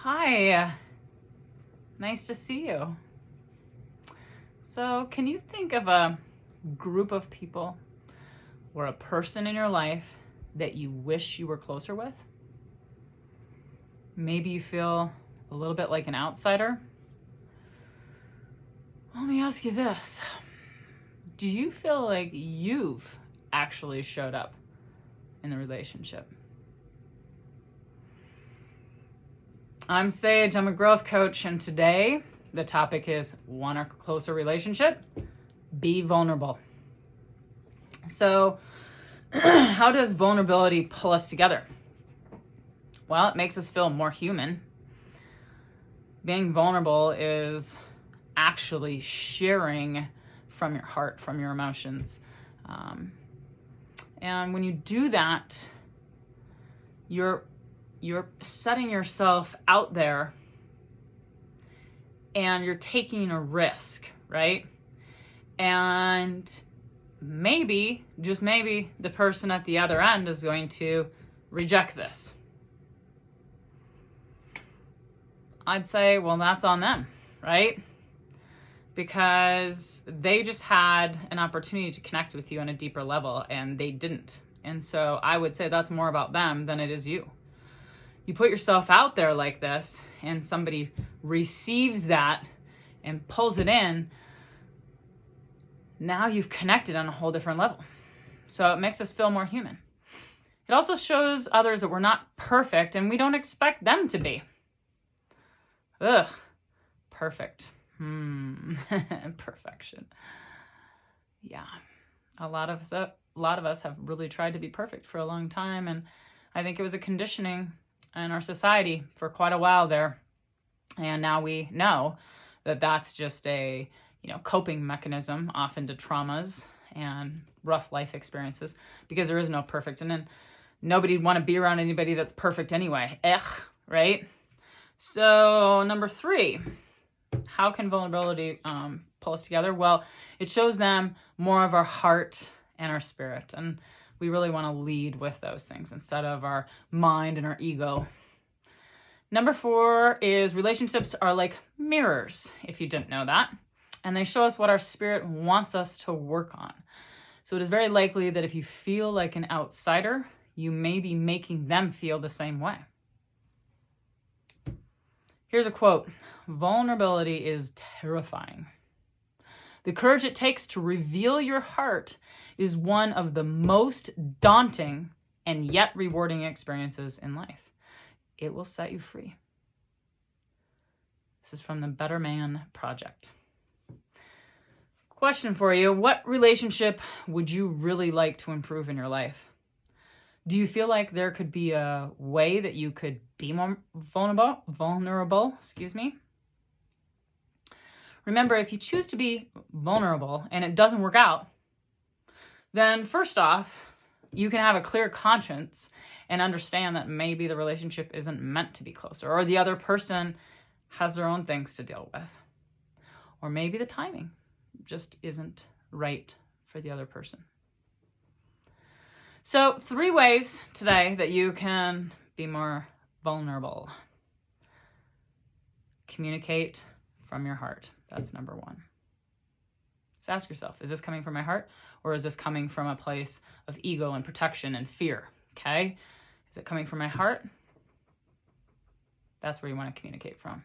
Hi, nice to see you. So, can you think of a group of people or a person in your life that you wish you were closer with? Maybe you feel a little bit like an outsider. Let me ask you this. Do you feel like you've actually showed up in the relationship? I'm Sage, I'm a growth coach, and today the topic is want a closer relationship? Be vulnerable. So, how does vulnerability pull us together? Well, it makes us feel more human. Being vulnerable is actually sharing from your heart, from your emotions. And when you do that, you're setting yourself out there and you're taking a risk, right? And maybe, just maybe, the person at the other end is going to reject this. I'd say, well, that's on them, right? Because they just had an opportunity to connect with you on a deeper level and they didn't. And so I would say that's more about them than it is you. You put yourself out there like this and somebody receives that and pulls it in, now you've connected on a whole different level. So it makes us feel more human. It also shows others that we're not perfect and we don't expect them to be. Ugh, perfect. Perfection. Yeah, a lot of us have really tried to be perfect for a long time, and I think it was a conditioning in our society for quite a while there. And now we know that that's just a coping mechanism, often to traumas and rough life experiences, because there is no perfect, and then nobody'd want to be around anybody that's perfect anyway. Right? So number 3, how can vulnerability pull us together? Well, it shows them more of our heart and our spirit, and we really want to lead with those things instead of our mind and our ego. Number 4 is relationships are like mirrors, if you didn't know that, and they show us what our spirit wants us to work on. So it is very likely that if you feel like an outsider, you may be making them feel the same way. Here's a quote: vulnerability is terrifying. The courage it takes to reveal your heart is one of the most daunting and yet rewarding experiences in life. It will set you free. This is from the Better Man Project. Question for you: what relationship would you really like to improve in your life? Do you feel like there could be a way that you could be more vulnerable? Remember, if you choose to be vulnerable and it doesn't work out, then first off, you can have a clear conscience and understand that maybe the relationship isn't meant to be closer, or the other person has their own things to deal with, or maybe the timing just isn't right for the other person. So 3 ways today that you can be more vulnerable. Communicate from your heart. That's number 1. Just ask yourself, is this coming from my heart, or is this coming from a place of ego and protection and fear? Okay? Is it coming from my heart? That's where you want to communicate from.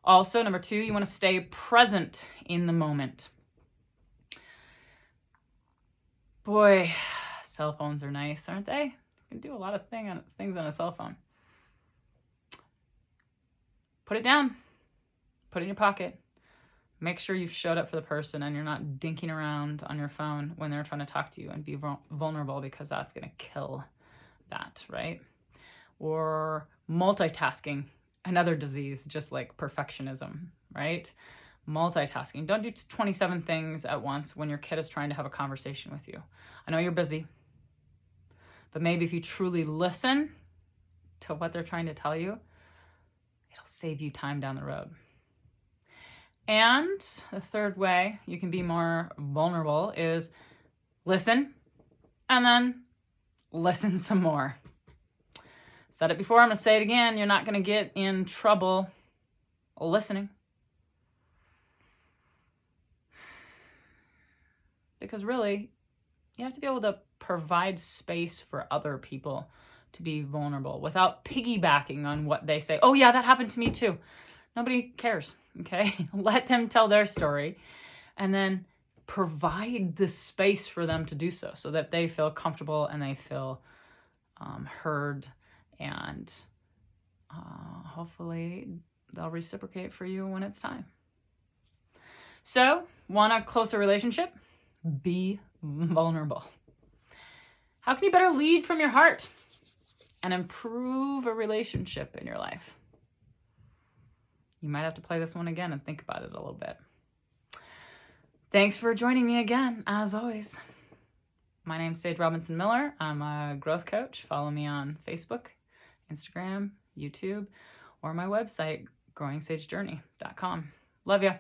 Also, number 2, you want to stay present in the moment. Boy, cell phones are nice, aren't they? You can do a lot of things on a cell phone. Put it down. Put it in your pocket. Make sure you've showed up for the person and you're not dinking around on your phone when they're trying to talk to you, and be vulnerable, because that's going to kill that, right? Or multitasking, another disease, just like perfectionism, right? Multitasking. Don't do 27 things at once when your kid is trying to have a conversation with you. I know you're busy, but maybe if you truly listen to what they're trying to tell you, it'll save you time down the road. And the 3rd way you can be more vulnerable is listen, and then listen some more. Said it before, I'm going to say it again. You're not going to get in trouble listening. Because really, you have to be able to provide space for other people to be vulnerable without piggybacking on what they say. Oh yeah, that happened to me too. Nobody cares, okay? Let them tell their story and then provide the space for them to do so that they feel comfortable and they feel heard, and hopefully they'll reciprocate for you when it's time. So, want a closer relationship? Be vulnerable. How can you better lead from your heart and improve a relationship in your life? You might have to play this one again and think about it a little bit. Thanks for joining me again, as always. My name's Sage Robinson Miller. I'm a growth coach. Follow me on Facebook, Instagram, YouTube, or my website, growingsagejourney.com. Love ya.